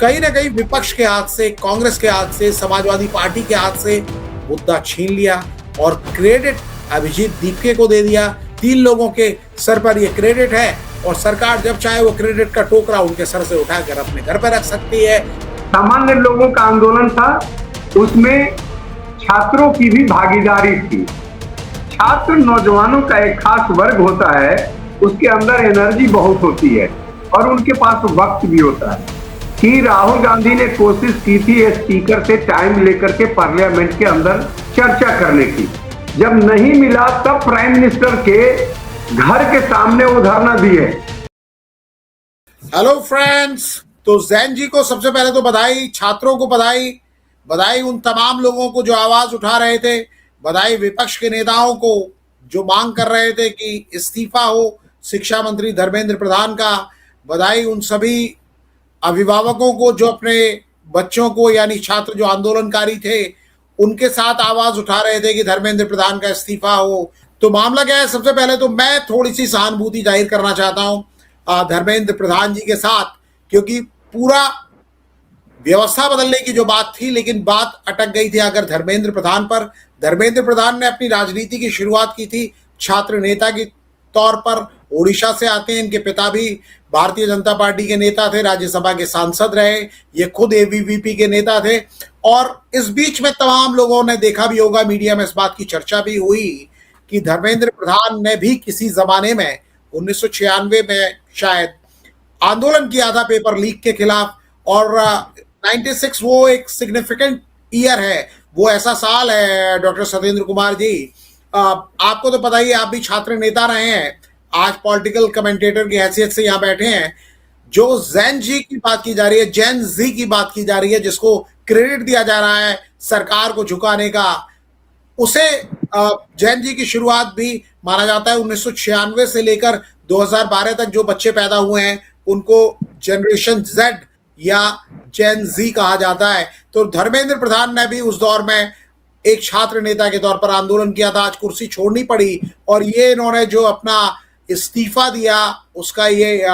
कहीं ना कहीं विपक्ष के हाथ से, कांग्रेस के हाथ से, समाजवादी पार्टी के हाथ से मुद्दा छीन लिया और क्रेडिट अभिजीत दीपके को दे दिया। 3 लोगों के सर पर यह क्रेडिट है और सरकार जब चाहे वो क्रेडिट का टोकरा उनके सर से उठाकर अपने घर पर रख सकती है। सामान्य लोगों का आंदोलन था, उसमें छात्रों की भी भागीदारी थी। छात्र नौजवानों का एक खास वर्ग होता है, उसके अंदर एनर्जी बहुत होती है और उनके पास वक्त भी होता है। कि राहुल गांधी ने कोशिश की थी स्पीकर से टाइम लेकर के पार्लियामेंट के अंदर चर्चा करने की, जब नहीं मिला तब प्राइम मिनिस्टर के घर के सामने वो धरना दिए। हेलो फ्रेंड्स, तो जैन जी को सबसे पहले तो बधाई, छात्रों को बधाई, बधाई उन तमाम लोगों को जो आवाज उठा रहे थे, बधाई विपक्ष के नेताओं को जो मांग कर रहे थे कि इस्तीफा हो शिक्षा मंत्री धर्मेंद्र प्रधान का, बधाई उन सभी अभिभावकों को जो अपने बच्चों को यानी छात्र जो आंदोलनकारी थे उनके साथ आवाज उठा रहे थे कि धर्मेंद्र प्रधान का इस्तीफा हो। तो मामला क्या है, सबसे पहले तो मैं थोड़ी सी सहानुभूति जाहिर करना चाहता हूं धर्मेंद्र प्रधान जी के साथ, क्योंकि पूरा व्यवस्था बदलने की जो बात थी लेकिन बात अटक गई थी अगर धर्मेंद्र प्रधान पर। धर्मेंद्र प्रधान ने अपनी राजनीति की शुरुआत की थी छात्र नेता के तौर पर, ओडिशा से आते हैं, इनके पिता भी भारतीय जनता पार्टी के नेता थे, राज्यसभा के सांसद रहे, ये खुद एबीवीपी के नेता थे। और इस बीच में तमाम लोगों ने देखा भी होगा, मीडिया में इस बात की चर्चा भी हुई कि धर्मेंद्र प्रधान ने भी किसी जमाने में 1996 में शायद आंदोलन किया था पेपर लीक के खिलाफ। और 96 वो एक सिग्निफिकेंट ईयर है, वो ऐसा साल है डॉक्टर सत्येंद्र कुमार जी, आपको तो पता ही है, आप भी छात्र नेता रहे हैं, आज पॉलिटिकल कमेंटेटर की हैसियत से यहाँ बैठे हैं। जो जैन जी की बात की जा रही है, जैन जी की बात की जा रही है, जिसको क्रेडिट दिया जा रहा है सरकार को झुकाने का, उसे जैन जी की शुरुआत भी माना जाता है 1996 से लेकर 2012 तक जो बच्चे पैदा हुए हैं उनको जनरेशन जेड या जैन जी कहा जाता है। तो धर्मेंद्र प्रधान ने भी उस दौर में एक छात्र नेता के तौर पर आंदोलन किया था, आज कुर्सी छोड़नी पड़ी और ये इन्होंने जो अपना इस्तीफा दिया उसका ये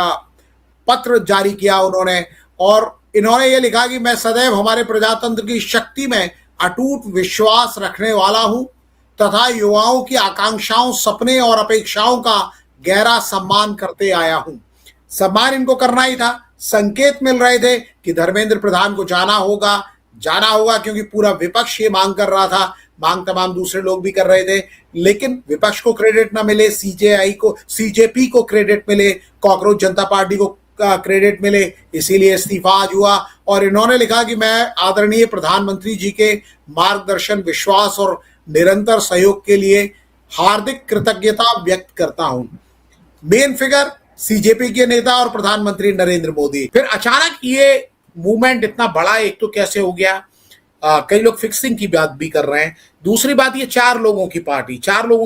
पत्र जारी किया उन्होंने, और इन्होंने ये लिखा कि मैं सदैव हमारे प्रजातंत्र की शक्ति में अटूट विश्वास रखने वाला हूं तथा युवाओं की आकांक्षाओं, सपने और अपेक्षाओं का गहरा सम्मान करते आया हूं। सम्मान इनको करना ही था, संकेत मिल रहे थे कि धर्मेंद्र प्रधान को जाना होगा क्योंकि पूरा विपक्ष ये मांग कर रहा था, मांग तमाम दूसरे लोग भी कर रहे थे, लेकिन विपक्ष को क्रेडिट ना मिले, सीजेपी को क्रेडिट मिले, कॉकरोच जनता पार्टी को क्रेडिट मिले, इसीलिए इस्तीफा आज हुआ। और इन्होंने लिखा कि मैं आदरणीय प्रधानमंत्री जी के मार्गदर्शन, विश्वास और निरंतर सहयोग के लिए हार्दिक कृतज्ञता व्यक्त करता हूं। मेन फिगर सीजेपी के नेता और प्रधानमंत्री नरेंद्र मोदी। फिर अचानक ये मूवमेंट इतना बड़ा एक तो कैसे हो गया, कई लोग फिक्सिंग की बात भी कर रहे हैं। दूसरी बात, ये 4 लोगों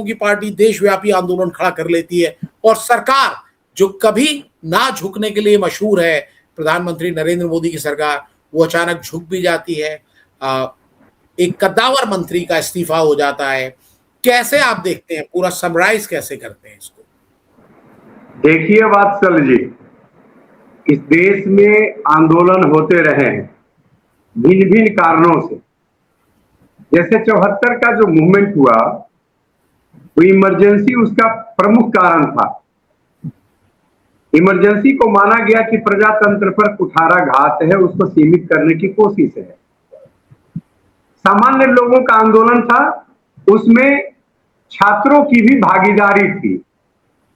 की पार्टी देशव्यापी आंदोलन खड़ा कर लेती है और सरकार जो कभी ना झुकने के लिए मशहूर है, प्रधानमंत्री नरेंद्र मोदी की सरकार, वो अचानक झुक भी जाती है। एक कद्दावर मंत्री का इस्तीफा हो जाता है। कैसे आप देखते हैं, पूरा समराइज कैसे करते हैं इसको? देखिए वात्सल जी, इस देश में आंदोलन होते रहे हैं भिन्न भिन्न कारणों से। जैसे 74 का जो मूवमेंट हुआ, वो इमरजेंसी उसका प्रमुख कारण था। इमरजेंसी को माना गया कि प्रजातंत्र पर कुठाराघात है, उसको सीमित करने की कोशिश है। सामान्य लोगों का आंदोलन था, उसमें छात्रों की भी भागीदारी थी।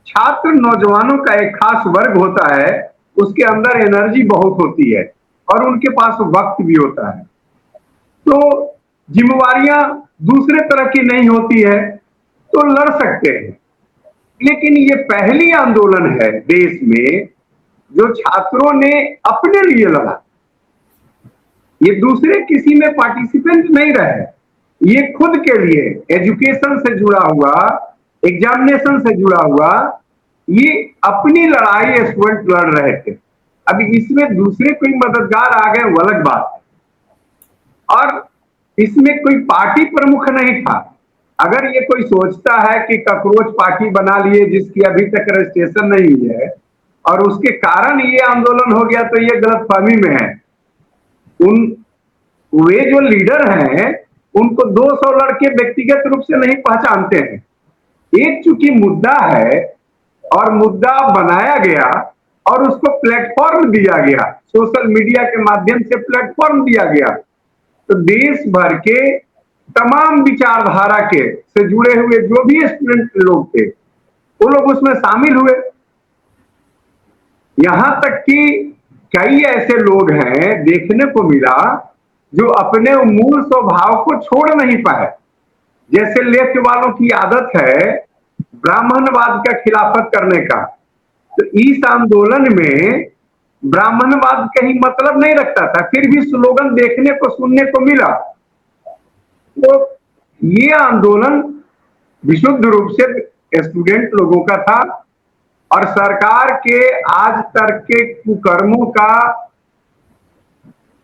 छात्र नौजवानों का एक खास वर्ग होता है, उसके अंदर एनर्जी बहुत होती है और उनके पास वक्त भी होता है। तो जिम्मेवारियां दूसरे तरह की नहीं होती है तो लड़ सकते हैं, लेकिन ये पहली आंदोलन है देश में जो छात्रों ने अपने लिए लड़ा। ये दूसरे किसी में पार्टिसिपेंट नहीं रहे, ये खुद के लिए एजुकेशन से जुड़ा हुआ, एग्जामिनेशन से जुड़ा हुआ, ये अपनी लड़ाई स्टूडेंट लड़ रहे थे। अभी इसमें दूसरे कोई मददगार आ गए वो अलग बात है, और इसमें कोई पार्टी प्रमुख नहीं था। अगर ये कोई सोचता है कि कॉकरोच पार्टी बना लिए जिसकी अभी तक रजिस्ट्रेशन नहीं है और उसके कारण ये आंदोलन हो गया, तो ये गलतफहमी में है। उन वे जो लीडर हैं उनको 200 लड़के व्यक्तिगत रूप से नहीं पहचानते हैं। एक चूंकि मुद्दा है और मुद्दा बनाया गया और उसको प्लेटफॉर्म दिया गया, सोशल मीडिया के माध्यम से प्लेटफॉर्म दिया गया, तो देश भर के तमाम विचारधारा के से जुड़े हुए जो भी स्टूडेंट लोग थे वो लोग उसमें शामिल हुए। यहां तक कि कई ऐसे लोग हैं, देखने को मिला, जो अपने मूल स्वभाव को छोड़ नहीं पाए। जैसे लेफ्ट वालों की आदत है ब्राह्मणवाद का खिलाफत करने का, तो इस आंदोलन में ब्राह्मणवाद कहीं मतलब नहीं रखता था, फिर भी स्लोगन देखने को सुनने को मिला। तो ये आंदोलन विशुद्ध रूप से स्टूडेंट लोगों का था और सरकार के आज तक के कुकर्मों का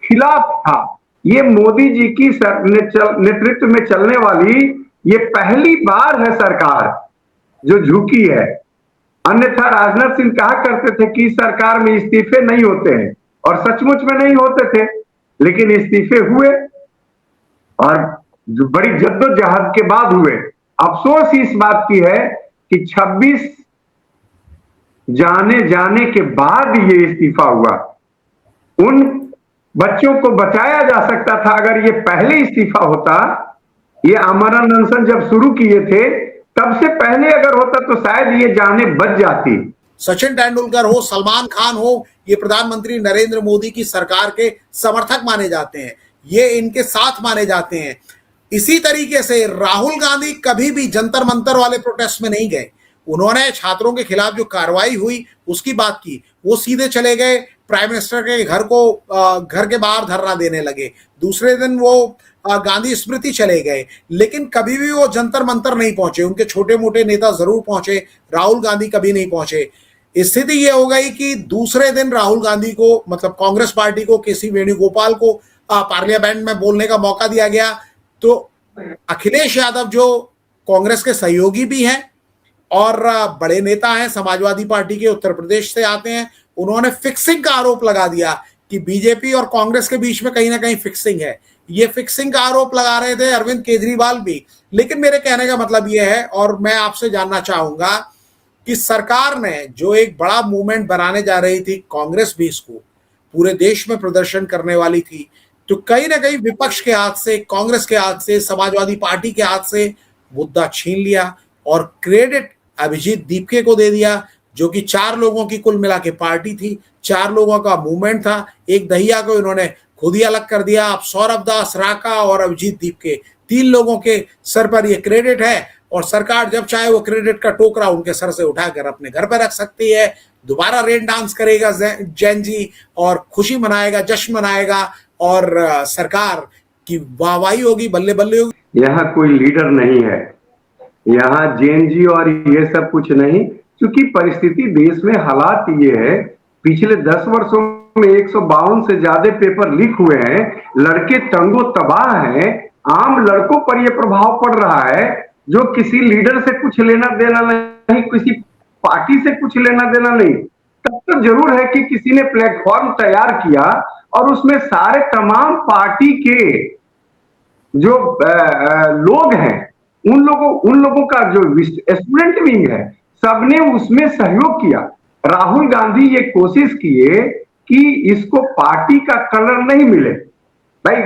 खिलाफ था। ये मोदी जी की नेतृत्व में चलने वाली ये पहली बार है सरकार जो झुकी है। अन्यथा राजनाथ सिंह कहा करते थे कि सरकार में इस्तीफे नहीं होते हैं, और सचमुच में नहीं होते थे, लेकिन इस्तीफे हुए और जो बड़ी जद्दोजहद के बाद हुए। अफसोस इस बात की है कि 26 जाने के बाद ये इस्तीफा हुआ। उन बच्चों को बचाया जा सकता था अगर ये पहले इस्तीफा होता। ये आमरण अनशन जब शुरू किए थे तब से पहले अगर होता तो शायद ये जाने बच जाती। सचिन तेंदुलकर हो, सलमान खान हो, ये प्रधानमंत्री नरेंद्र मोदी की सरकार के समर्थक माने जाते हैं, ये इनके साथ माने जाते हैं। इसी तरीके से राहुल गांधी कभी भी जंतर मंतर वाले प्रोटेस्ट में नहीं गए। उन्होंने छात्रों के खिलाफ जो कार्रवाई हुई उसकी बात की, वो सीधे चले गए प्राइम मिनिस्टर के घर के बाहर धरना देने लगे। दूसरे दिन वो गांधी स्मृति चले गए, लेकिन कभी भी वो जंतर मंतर नहीं पहुंचे। उनके छोटे मोटे नेता जरूर पहुंचे, राहुल गांधी कभी नहीं पहुंचे। स्थिति ये हो गई कि दूसरे दिन राहुल गांधी को, मतलब कांग्रेस पार्टी को, केसी वेणुगोपाल को पार्लियामेंट में बोलने का मौका दिया गया। तो अखिलेश यादव जो कांग्रेस के सहयोगी भी हैं और बड़े नेता हैं, समाजवादी पार्टी के, उत्तर प्रदेश से आते हैं, उन्होंने फिक्सिंग का आरोप लगा दिया कि बीजेपी और कांग्रेस के बीच में कहीं ना कहीं फिक्सिंग है। ये फिक्सिंग का आरोप लगा रहे थे अरविंद केजरीवाल भी। लेकिन मेरे कहने का मतलब ये है, और मैं आपसे जानना चाहूंगा कि सरकार ने जो एक बड़ा मूवमेंट बनाने जा रही थी, कांग्रेस भी इसको पूरे देश में प्रदर्शन करने वाली थी, तो कहीं ना कहीं विपक्ष के हाथ से, कांग्रेस के हाथ से, समाजवादी पार्टी के हाथ से मुद्दा छीन लिया और क्रेडिट अभिजीत दीपके को दे दिया, जो कि 4 लोगों की कुल मिला के पार्टी थी, 4 लोगों का मूवमेंट था। एक दहिया को इन्होंने खुद ही अलग कर दिया। अब सौरभ दास, राका और अभिजीत दीपके, 3 लोगों के सर पर यह क्रेडिट है, और सरकार जब चाहे वो क्रेडिट का टोकरा उनके सर से उठाकर अपने घर पर रख सकती है। दोबारा रेन डांस करेगा जैन जी और खुशी मनाएगा, जश्न मनाएगा, और सरकार की वाहवाही होगी, बल्ले बल्ले होगी। यहाँ कोई लीडर नहीं है, यहाँ जैन जी और ये सब कुछ नहीं, क्योंकि परिस्थिति देश में हालात ये है। पिछले 10 वर्षों में 152 से ज्यादा पेपर लीक हुए हैं, लड़के तंगो तबाह हैं, आम लड़कों पर यह प्रभाव पड़ रहा है, जो किसी लीडर से कुछ लेना देना नहीं, किसी पार्टी से कुछ लेना देना नहीं। तब तो जरूर है कि किसी ने प्लेटफॉर्म तैयार किया और उसमें सारे तमाम पार्टी के जो लोग हैं, उन लोगों का जो स्टूडेंट विंग है, सबने उसमें सहयोग किया। राहुल गांधी ये कोशिश किए कि इसको पार्टी का कलर नहीं मिले। भाई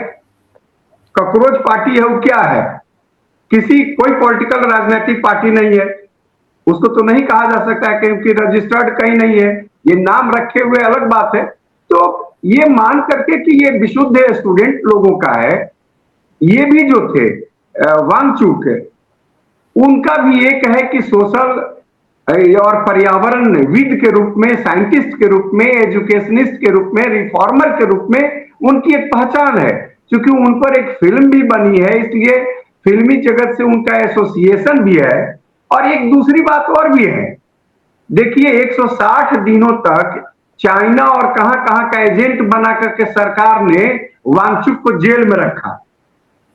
कॉकरोच पार्टी है वो क्या है? कोई पॉलिटिकल राजनीतिक पार्टी नहीं है, उसको तो नहीं कहा जा सकता है क्योंकि रजिस्टर्ड कहीं नहीं है, ये नाम रखे हुए अलग बात है। तो ये मान करके कि ये विशुद्ध स्टूडेंट लोगों का है, ये भी जो थे वांगचुक, उनका भी एक है कि सोशल और पर्यावरण विद के रूप में, साइंटिस्ट के रूप में, एजुकेशनिस्ट के रूप में, रिफॉर्मर के रूप में उनकी एक पहचान है। क्योंकि उन पर एक फिल्म भी बनी है, इसलिए फिल्मी जगत से उनका एसोसिएशन भी है। और एक दूसरी बात और भी है, देखिए 160 दिनों तक चाइना और कहां का एजेंट बना करके सरकार ने वांगचुक को जेल में रखा।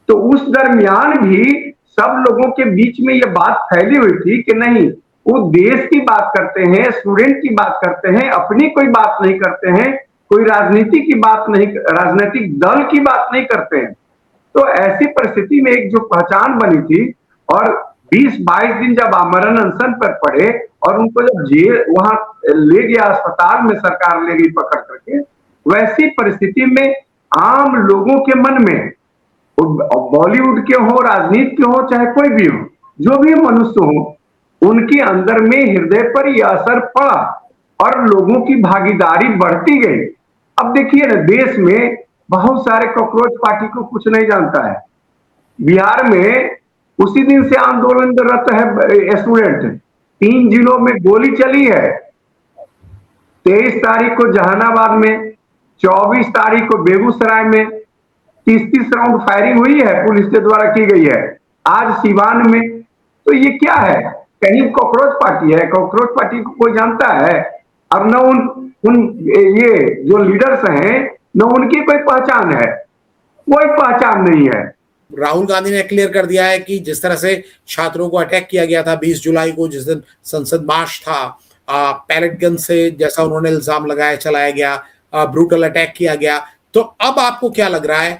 तो उस दरमियान भी सब लोगों के बीच में यह बात फैली हुई थी कि नहीं, वो देश की बात करते हैं, स्टूडेंट की बात करते हैं, अपनी कोई बात नहीं करते हैं। कोई राजनीति की बात नहीं, राजनीतिक दल की बात नहीं करते हैं। तो ऐसी परिस्थिति में एक जो पहचान बनी थी और 20-22 दिन जब आमरण अनशन पर पड़े और उनको जब जेल वहां ले गया, अस्पताल में सरकार ले गई पकड़ करके, वैसी परिस्थिति में आम लोगों के मन में, बॉलीवुड के हो, राजनीति के हो, चाहे कोई भी हो, जो भी मनुष्य हो, उनके अंदर में हृदय पर यह असर पड़ा और लोगों की भागीदारी बढ़ती गई। अब देखिए ना, देश में बहुत सारे कॉकरोच पार्टी को कुछ नहीं जानता है। बिहार में उसी दिन से आंदोलनरत है स्टूडेंट, 3 जिलों में गोली चली है। 23 तारीख को जहानाबाद में, 24 तारीख को बेगूसराय में 30-30 राउंड फायरिंग हुई है, पुलिस के द्वारा की गई है। आज सिवान में। तो ये क्या है? कहीं कॉकरोच पार्टी है? कॉकरोच पार्टी को कोई जानता है? अब न उन ये जो लीडर्स हैं, न उनकी कोई पहचान है, कोई पहचान नहीं है। राहुल गांधी ने क्लियर कर दिया है कि जिस तरह से छात्रों को अटैक किया गया था 20 जुलाई को, जिस दिन संसद मार्च था, पैलेट गन से, जैसा उन्होंने इल्जाम लगाया, चलाया गया, ब्रूटल अटैक किया गया। तो अब आपको क्या लग रहा है,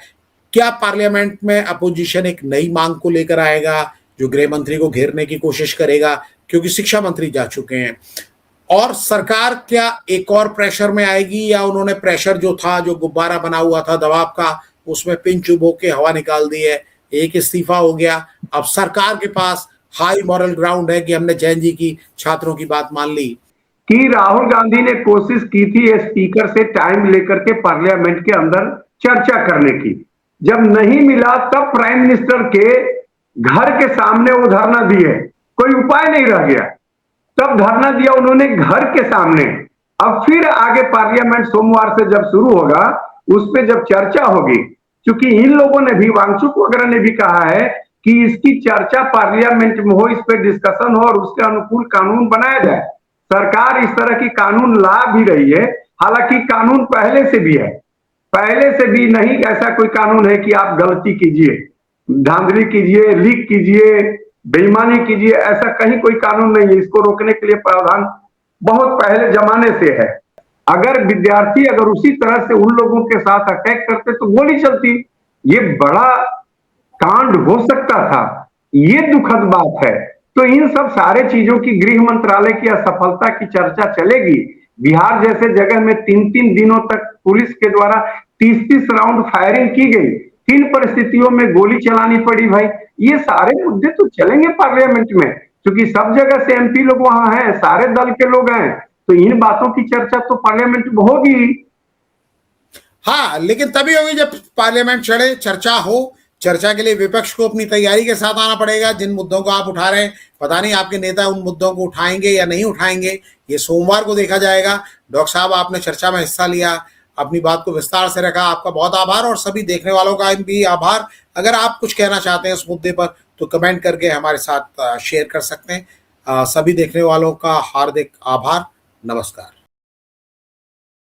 क्या पार्लियामेंट में अपोजिशन एक नई मांग को लेकर आएगा जो गृह मंत्री को घेरने की कोशिश करेगा, क्योंकि शिक्षा मंत्री जा चुके हैं, और सरकार क्या एक और प्रेशर में आएगी, या उन्होंने प्रेशर जो था, जो गुब्बारा बना हुआ था दबाव का, उसमें पिन चुभो के हवा निकाल दी है, एक इस्तीफा हो गया, अब सरकार के पास हाई मॉरल ग्राउंड है कि हमने जैन जी की, छात्रों की बात मान ली। कि राहुल गांधी ने कोशिश की थी स्पीकर से टाइम लेकर के पार्लियामेंट के अंदर चर्चा करने की, जब नहीं मिला तब प्राइम मिनिस्टर के घर के सामने वो धरना दिए, कोई उपाय नहीं रह गया, तब धरना दिया उन्होंने घर के सामने। अब फिर आगे पार्लियामेंट सोमवार से जब शुरू होगा, उस पर जब चर्चा होगी, क्योंकि इन लोगों ने भी, वांगचुक वगैरह ने भी कहा है कि इसकी चर्चा पार्लियामेंट में हो, इस पर डिस्कशन हो और उसके अनुकूल कानून बनाया जाए। सरकार इस तरह की कानून ला भी रही है, हालांकि कानून पहले से भी है, पहले से भी नहीं ऐसा कोई कानून है कि आप गलती कीजिए, धांधली कीजिए, लीक कीजिए, बेईमानी कीजिए, ऐसा कहीं कोई कानून नहीं है। इसको रोकने के लिए प्रावधान बहुत पहले जमाने से है। अगर विद्यार्थी अगर उसी तरह से उन लोगों के साथ अटैक करते तो गोली चलती, ये बड़ा कांड हो सकता था, ये दुखद बात है। तो इन सब सारे चीजों की गृह मंत्रालय की असफलता की चर्चा चलेगी। बिहार जैसे जगह में 3-3 दिनों तक पुलिस के द्वारा 30-30 राउंड फायरिंग की गई, किन परिस्थितियों में गोली चलानी पड़ी भाई, ये सारे मुद्दे तो चलेंगे पार्लियामेंट में, क्योंकि सब जगह से एमपी लोग वहां हैं, सारे दल के लोग हैं, तो इन बातों की चर्चा तो पार्लियामेंट में होगी। हाँ, लेकिन तभी होगी जब पार्लियामेंट चढ़े, चर्चा हो। चर्चा के लिए विपक्ष को अपनी तैयारी के साथ आना पड़ेगा। जिन मुद्दों को आप उठा रहे हैं, पता नहीं आपके नेता उन मुद्दों को उठाएंगे या नहीं उठाएंगे, ये सोमवार को देखा जाएगा। डॉक्टर साहब, आपने चर्चा में हिस्सा लिया, अपनी बात को विस्तार से रखा, आपका बहुत आभार, और सभी देखने वालों का भी आभार। अगर आप कुछ कहना चाहते हैं इस मुद्दे पर तो कमेंट करके हमारे साथ शेयर कर सकते हैं। सभी देखने वालों का हार्दिक आभार। नमस्कार।